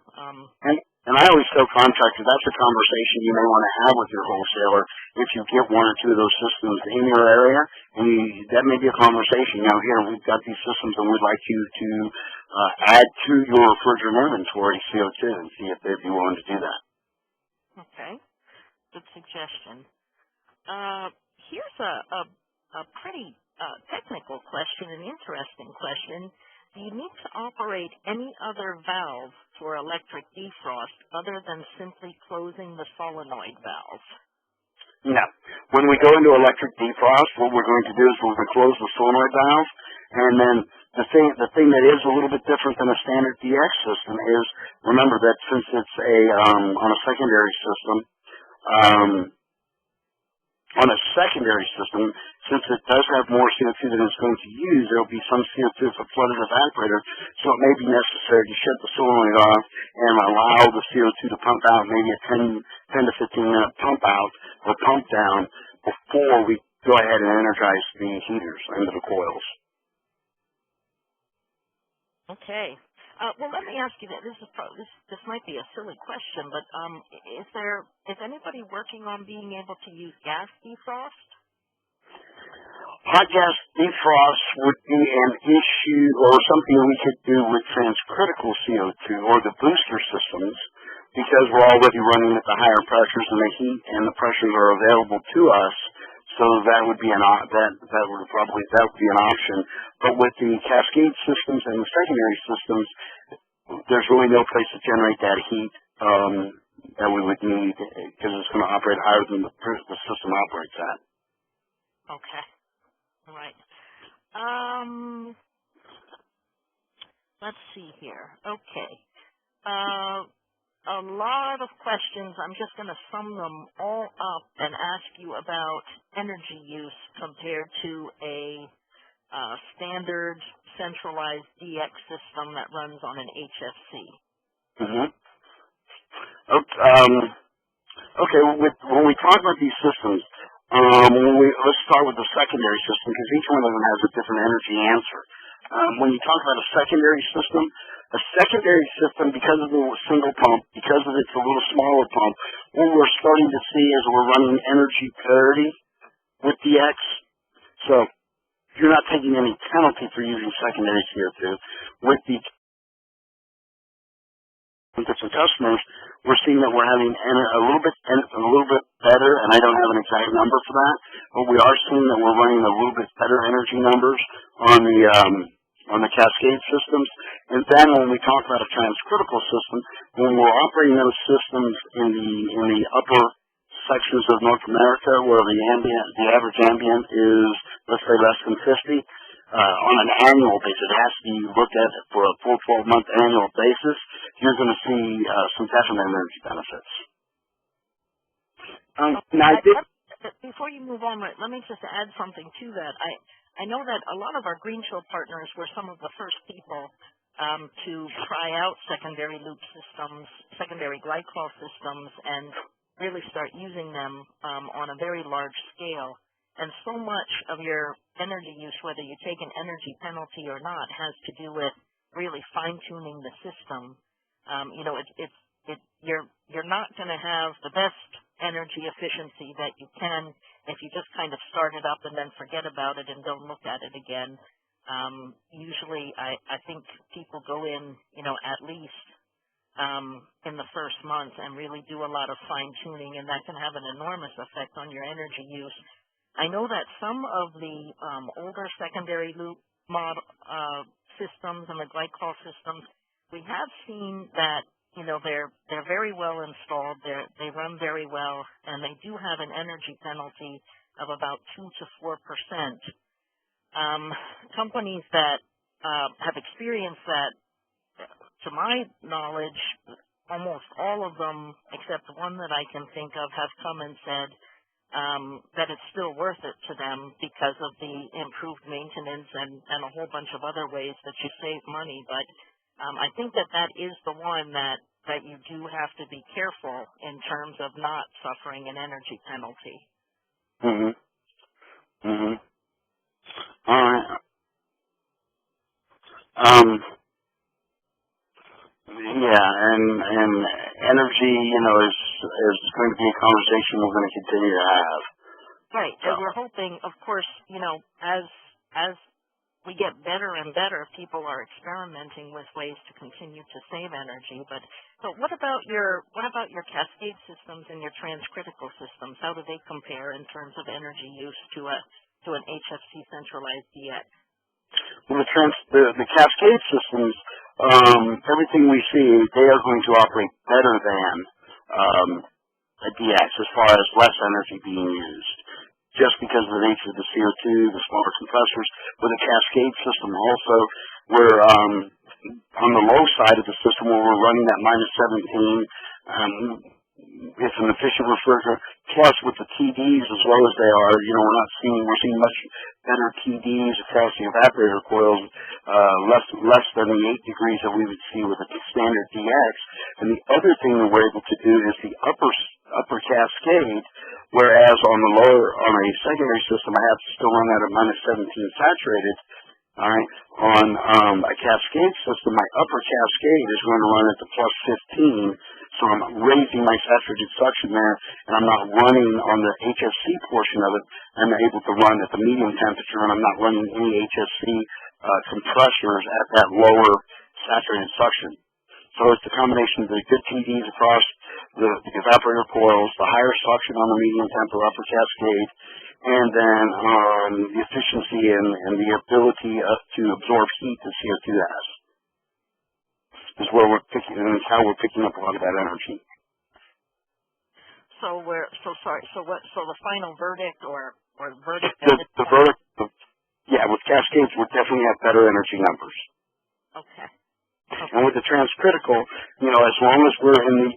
And I always tell contractors that's a conversation you may want to have with your wholesaler if you get one or two of those systems in your area, and that may be a conversation. Here we've got these systems, and we'd like you to add to your refrigerant inventory CO2 and see if they'd be willing to do that. Okay, good suggestion. Here's a pretty technical question, an interesting question. Do you need to operate any other valve for electric defrost other than simply closing the solenoid valve? No. When we go into electric defrost, what we're going to do is we're going to close the solenoid valve, and then the thing that is a little bit different than a standard DX system is, remember that since it's on a secondary system, since it does have more CO2 than it's going to use, there will be some CO2 for flooded evaporator, so it may be necessary to shut the solenoid off and allow the CO2 to pump out, maybe a 10 to 15-minute pump out or pump down before we go ahead and energize the heaters into the coils. Okay. Well, let me ask you that. This might be a silly question, but is anybody working on being able to use gas defrost? Hot gas defrost would be an issue or something we could do with transcritical CO2 or the booster systems, because we're already running at the higher pressures and the heat and the pressures are available to us. So that would be an option. But with the cascade systems and the secondary systems, there's really no place to generate that heat that we would need, because it's going to operate higher than the system operates at. Okay. All right. Let's see here. Okay. A lot of questions. I'm just going to sum them all up and ask you about energy use compared to a standard centralized DX system that runs on an HFC. Mm-hmm. Okay, when we talk about these systems, let's start with the secondary system, because each one of them has a different energy answer. When you talk about a secondary system, because of the single pump, because of it's a little smaller pump, what we're starting to see is we're running energy parity with DX. So you're not taking any penalty for using secondary CO2. With the different customers, we're seeing that we're having a little bit better, and I don't have an exact number for that, but we are seeing that we're running a little bit better energy numbers on the cascade systems. And then when we talk about a transcritical system, when we're operating those systems in the upper sections of North America where the average ambient is, let's say, less than 50, on an annual basis, it has to be looked at for a full 12-month annual basis, you're going to see some definite energy benefits. Before you move on, let me just add something to that. I know that a lot of our Greenfield partners were some of the first people to try out secondary loop systems, secondary glycol systems, and really start using them on a very large scale. And so much of your energy use, whether you take an energy penalty or not, has to do with really fine-tuning the system. You're not going to have the best energy efficiency that you can if you just kind of start it up and then forget about it and don't look at it again. Usually, I think people go in, at least in the first month and really do a lot of fine-tuning, and that can have an enormous effect on your energy use. I know that some of the older secondary loop systems and the glycol systems, we have seen that they're very well installed. They run very well, and they do have an energy penalty of about 2 to 4%. Companies that have experienced that, to my knowledge, almost all of them, except one that I can think of, have come and said that it's still worth it to them because of the improved maintenance and a whole bunch of other ways that you save money. But I think that is the one that you do have to be careful in terms of not suffering an energy penalty. Mhm. Mhm. Alright. Um, yeah, and energy, is going to be a conversation we're going to continue to have. Right, So, and we're hoping, of course, as we get better and better, people are experimenting with ways to continue to save energy. But what about your cascade systems and your transcritical systems? How do they compare in terms of energy use to an HFC centralized DX? well, the cascade systems, everything we see, they are going to operate better than a DX as far as less energy being used, just because of the nature of the CO2, the smaller compressors. With a cascade system also, we're on the low side of the system where we're running at -17. It's an efficient refrigerator. Plus, with the TDs as low as they are, we're seeing much better TDs across the evaporator coils, less than the 8 degrees that we would see with a standard DX. And the other thing that we're able to do is the upper cascade, whereas on a secondary system, I have to still run that at -17 saturated. All right. On a cascade system, my upper cascade is going to run at the +15, so I'm raising my saturated suction there, and I'm not running on the HFC portion of it. I'm able to run at the medium temperature, and I'm not running any HFC compressors at that lower saturated suction. So it's the combination of the good TDs across the evaporator coils, the higher suction on the medium temp or upper cascade, and then the efficiency and the ability to absorb heat that CO2 has is where we're picking, and it's how we're picking up a lot of that energy. So the final verdict or verdict? The verdict, with cascades, we definitely have better energy numbers. Okay. And with the transcritical, as long as we're in the,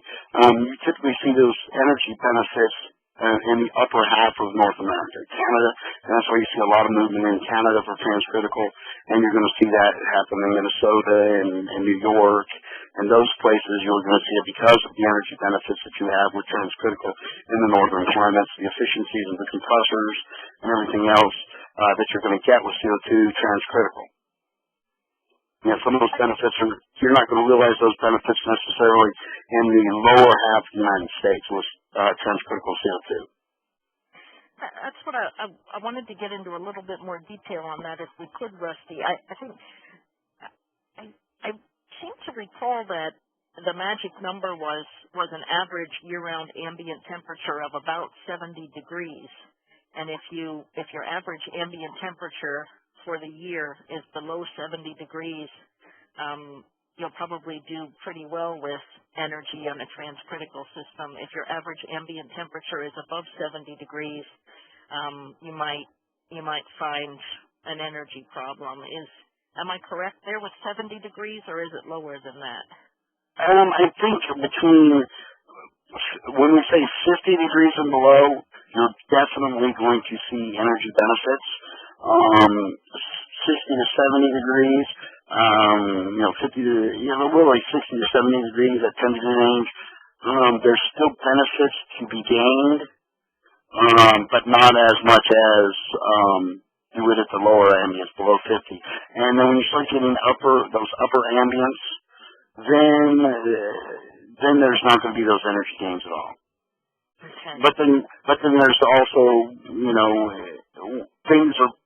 you typically see those energy benefits in the upper half of North America, Canada, and that's why you see a lot of movement in Canada for transcritical, and you're going to see that happen in Minnesota and New York, and those places you're going to see it because of the energy benefits that you have with transcritical in the northern climates, the efficiencies of the compressors, and everything else that you're going to get with CO2 transcritical. Some of those benefits you're not going to realize those benefits necessarily in the lower half of the United States with transcritical CO2. That's what I wanted to get into a little bit more detail on that if we could, Rusty. I think I seem to recall that the magic number was an average year-round ambient temperature of about 70 degrees. And if your average ambient temperature for the year is below 70 degrees, you'll probably do pretty well with energy on a transcritical system. If your average ambient temperature is above 70 degrees, you might find an energy problem. Am I correct there with 70 degrees, or is it lower than that? I think when we say 50 degrees and below, you're definitely going to see energy benefits. 60 to 70 degrees, 50 to, really 60 to 70 degrees, that temperature range, there's still benefits to be gained, but not as much as you would at the lower ambience, below 50. And then when you start getting those upper ambience, then there's not going to be those energy gains at all. Okay. But then there's also,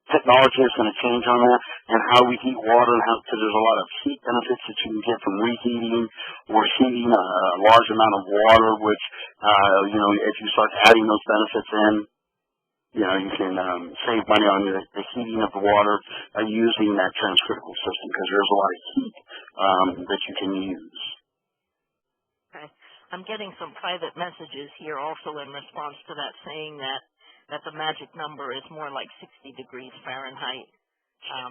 technology is going to change on that, and how we heat water, and because there's a lot of heat benefits that you can get from reheating or heating a large amount of water, which, if you start adding those benefits in, you can save money on the heating of the water using that transcritical system, because there's a lot of heat that you can use. Okay. I'm getting some private messages here also in response to that, saying that the magic number is more like 60 degrees Fahrenheit.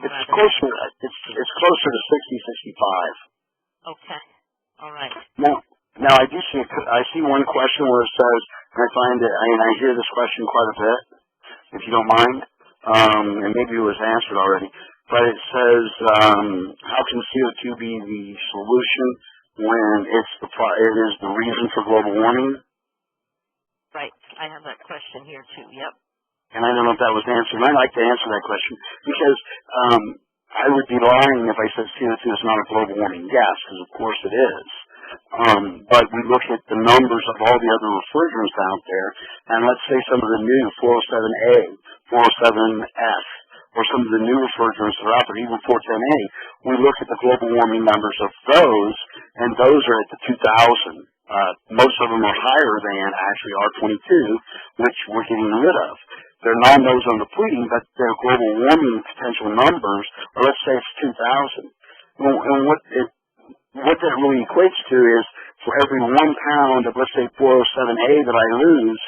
It's closer to 60, 65. Okay. All right. Now I see one question where it says, and I hear this question quite a bit, if you don't mind, and maybe it was answered already, but it says, how can CO2 be the solution when it is the reason for global warming? Right. I have that question here too. Yep. And I don't know if that was answered. And I'd like to answer that question because I would be lying if I said CO2 is not a global warming gas, because of course it is. But we look at the numbers of all the other refrigerants out there, and let's say some of the new 407A, 407F, or some of the new refrigerants that are out there, even 410A, we look at the global warming numbers of those, and those are at the 2,000. Most of them are higher than actually R22, which we're getting rid of. They're non-ozone depleting, but their global warming potential numbers, or let's say it's 2,000. And what that really equates to is for every 1 pound of, let's say, 407A that I lose,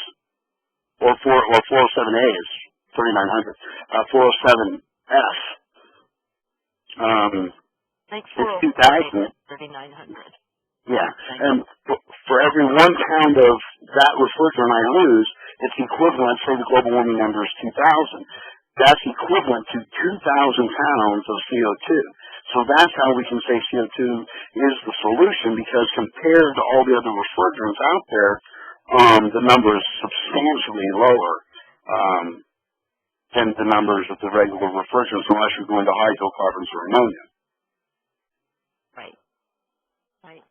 or 407A is 3,900, 407F, it's 2,000. 3,900. Yeah, and for every 1 pound of that refrigerant I lose, it's equivalent, say the global warming number is 2,000. That's equivalent to 2,000 pounds of CO2. So that's how we can say CO2 is the solution, because compared to all the other refrigerants out there, the number is substantially lower than the numbers of the regular refrigerants, unless you're going to hydrocarbons or ammonia. Right. Right.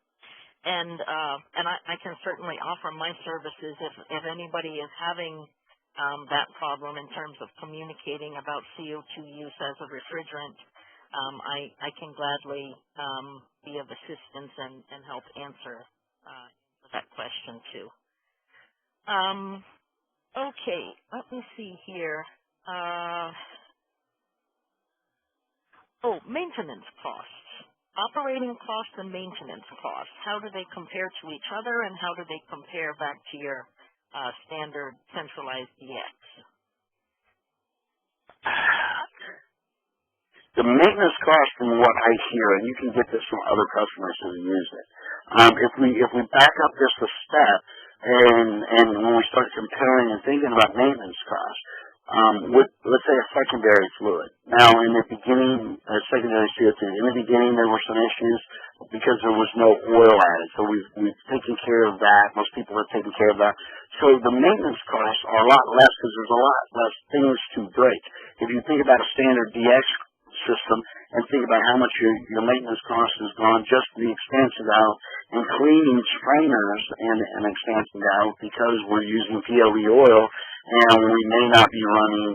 And I can certainly offer my services if anybody is having that problem in terms of communicating about CO2 use as a refrigerant. I can gladly be of assistance and help answer that question too. Okay, let me see here. Maintenance costs. Operating costs and maintenance costs, how do they compare to each other, and how do they compare back to your standard centralized DX? The maintenance cost, from what I hear, and you can get this from other customers who use it, if we back up just a step, and when we start comparing and thinking about maintenance costs, with, let's say, a secondary fluid. Now, in the beginning, secondary CO2, in the beginning there were some issues because there was no oil added. So we've taken care of that. Most people have taken care of that. So the maintenance costs are a lot less because there's a lot less things to break. If you think about a standard DX system and think about how much your maintenance cost has gone just the expansion valve and cleaning strainers and expansion valve, because we're using PLE oil and we may not be running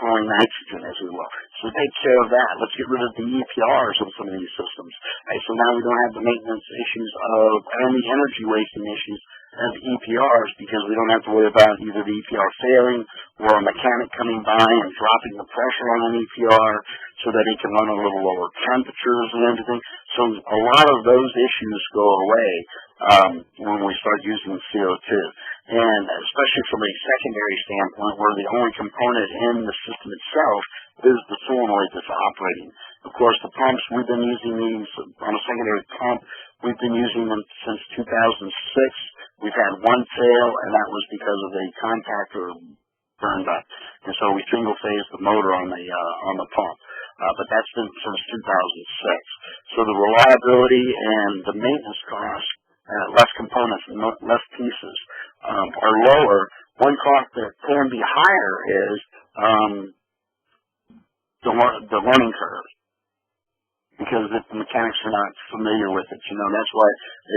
pouring nitrogen as we will. So take care of that. Let's get rid of the EPRs of some of these systems. Right, so now we don't have the maintenance issues and the energy wasting issues of EPRs, because we don't have to worry about either the EPR failing or a mechanic coming by and dropping the pressure on an EPR so that it can run a little lower temperatures and everything. So a lot of those issues go away when we start using CO2. And especially from a secondary standpoint, where the only component in the system itself is the solenoid that's operating. Of course, the pumps, we've been using these on a secondary pump. We've been using them since 2006. We've had one fail, and that was because of a contactor burned up. And so we single-phased the motor on the pump. But that's been since 2006. So the reliability and the maintenance costs, less components, less pieces, are lower. One cost that can be higher is the learning curve, because if the mechanics are not familiar with it, that's why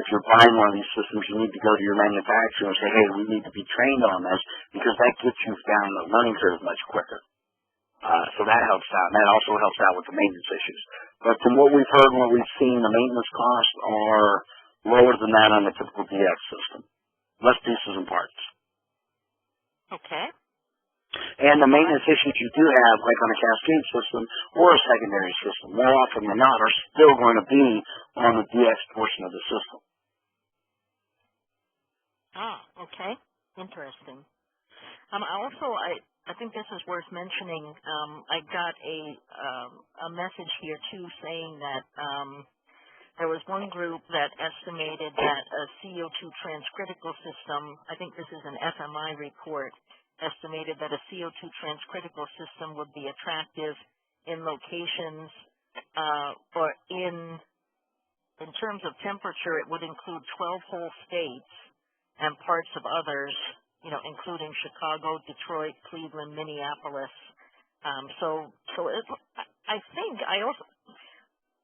if you're buying one of these systems, you need to go to your manufacturer and say, hey, we need to be trained on this, because that gets you down the learning curve much quicker. So that helps out, and that also helps out with the maintenance issues. But from what we've heard and what we've seen, the maintenance costs are lower than that on a typical DX system. Less pieces and parts. Okay. And the maintenance issues you do have, like on a cascade system or a secondary system, more often than not, are still going to be on the DX portion of the system. Okay. Interesting. I think this is worth mentioning. I got a message here too saying that there was one group that estimated that a CO2 transcritical system, I think this is an FMI report, estimated that a CO2 transcritical system would be attractive in locations or in terms of temperature, it would include 12 whole states and parts of others including Chicago, Detroit, Cleveland, Minneapolis.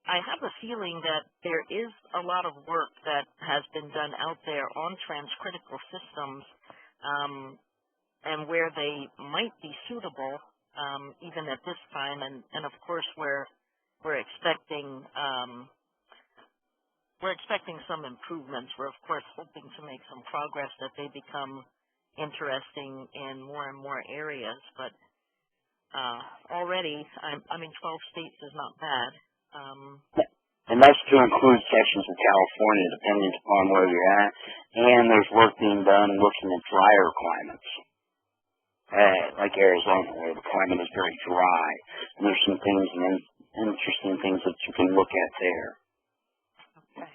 I have a feeling that there is a lot of work that has been done out there on transcritical systems, and where they might be suitable, even at this time. And of course, we're expecting some improvements. We're of course hoping to make some progress, that they become interesting in more and more areas. But already, 12 states is not bad. And that's to include sections of California, depending upon where you're at. And there's work being done looking at drier climates, like Arizona, where the climate is very dry. And there's some things and interesting things that you can look at there. Okay.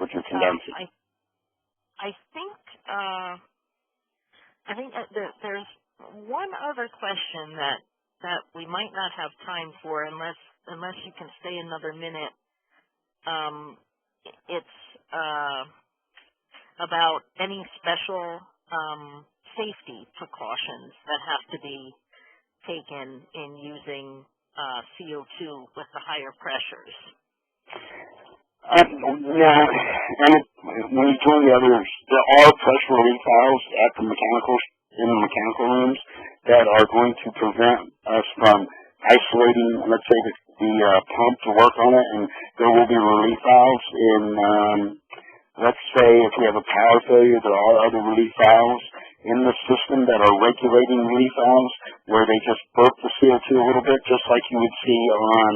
With your condensing. I think there's one other question that we might not have time for, unless you can stay another minute. It's about any special safety precautions that have to be taken in using CO2 with the higher pressures. Yeah, and when you join the others, there are pressure relief valves in the mechanical rooms that are going to prevent us from isolating, let's say, the pump to work on it, and there will be relief valves in, let's say, if we have a power failure, there are other relief valves in the system that are regulating relief valves where they just burp the CO2 a little bit, just like you would see on,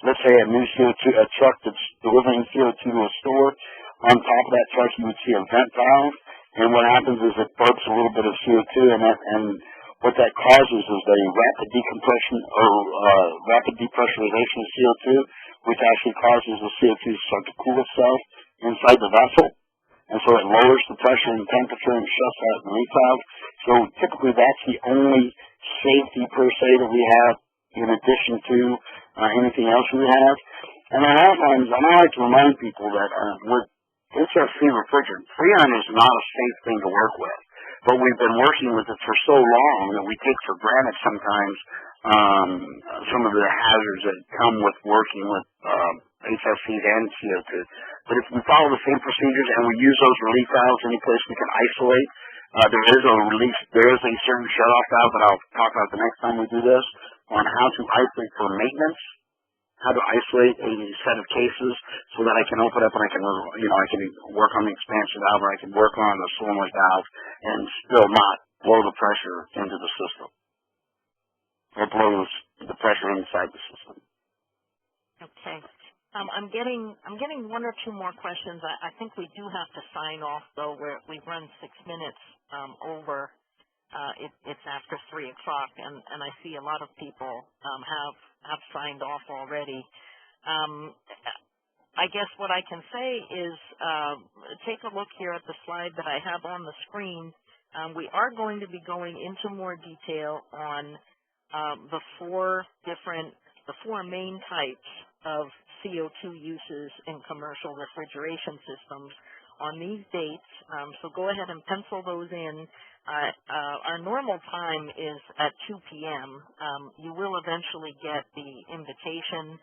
let's say, a truck that's delivering CO2 to a store. On top of that truck, you would see a vent valve, and what happens is it burps a little bit of CO2, and what that causes is a rapid decompression or rapid depressurization of CO2, which actually causes the CO2 to start to cool itself inside the vessel. And so it lowers the pressure and temperature and shuts that relief valve. So typically that's the only safety per se that we have in addition to anything else we have. And a lot of times I like to remind people that with HFC refrigerant, Freon is not a safe thing to work with. But we've been working with it for so long that we take for granted sometimes some of the hazards that come with working with HFCs and CO2. But if we follow the same procedures and we use those relief valves any place we can isolate, there is a certain shut-off valve that I'll talk about the next time we do this on how to isolate for maintenance, how to isolate a set of cases so that I can open up and I can work on the expansion valve, or I can work on the solenoid valve and still not blow the pressure into the system or blow the pressure inside the system. Okay. I'm getting one or two more questions. I think we do have to sign off, though. We've run 6 minutes over. It's after 3 o'clock, and I see a lot of people have signed off already. I guess what I can say is take a look here at the slide that I have on the screen. We are going to be going into more detail on the four main types of CO2 uses in commercial refrigeration systems on these dates. So go ahead and pencil those in. Our normal time is at 2 p.m. You will eventually get the invitation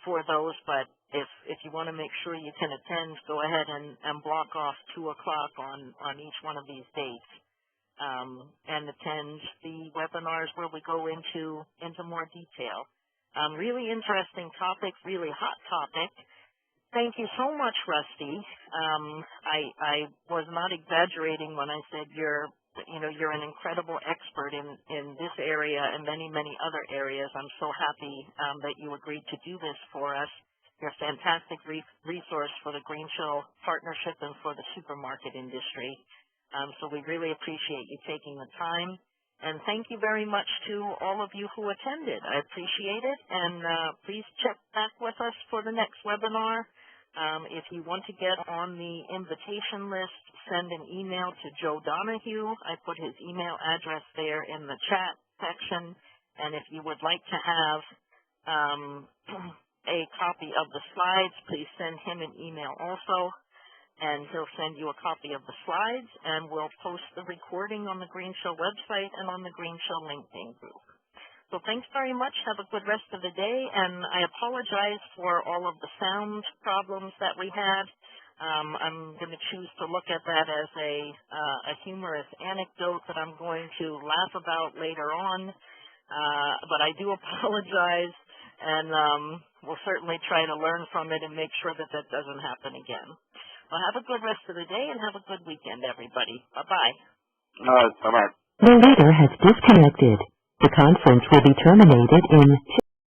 for those, but if you want to make sure you can attend, go ahead and block off 2 o'clock on each one of these dates, and attend the webinars where we go into more detail. Really interesting topic, really hot topic. Thank you so much, Rusty. I was not exaggerating when I said you're an incredible expert in this area and many other areas. I'm so happy that you agreed to do this for us. You're a fantastic resource for the Greensill Partnership and for the supermarket industry. So we really appreciate you taking the time. And thank you very much to all of you who attended. I appreciate it. And please check back with us for the next webinar. If you want to get on the invitation list, send an email to Joe Donahue. I put his email address there in the chat section. And if you would like to have a copy of the slides, please send him an email also. and he'll send you a copy of the slides, and we'll post the recording on the Green Show website and on the Green Show LinkedIn group. So thanks very much. Have a good rest of the day, and I apologize for all of the sound problems that we had. I'm going to choose to look at that as a humorous anecdote that I'm going to laugh about later on, but I do apologize, and we'll certainly try to learn from it and make sure that that doesn't happen again. Well, have a good rest of the day, and have a good weekend, everybody. Bye-bye. Bye-bye. The leader has disconnected. The conference will be terminated in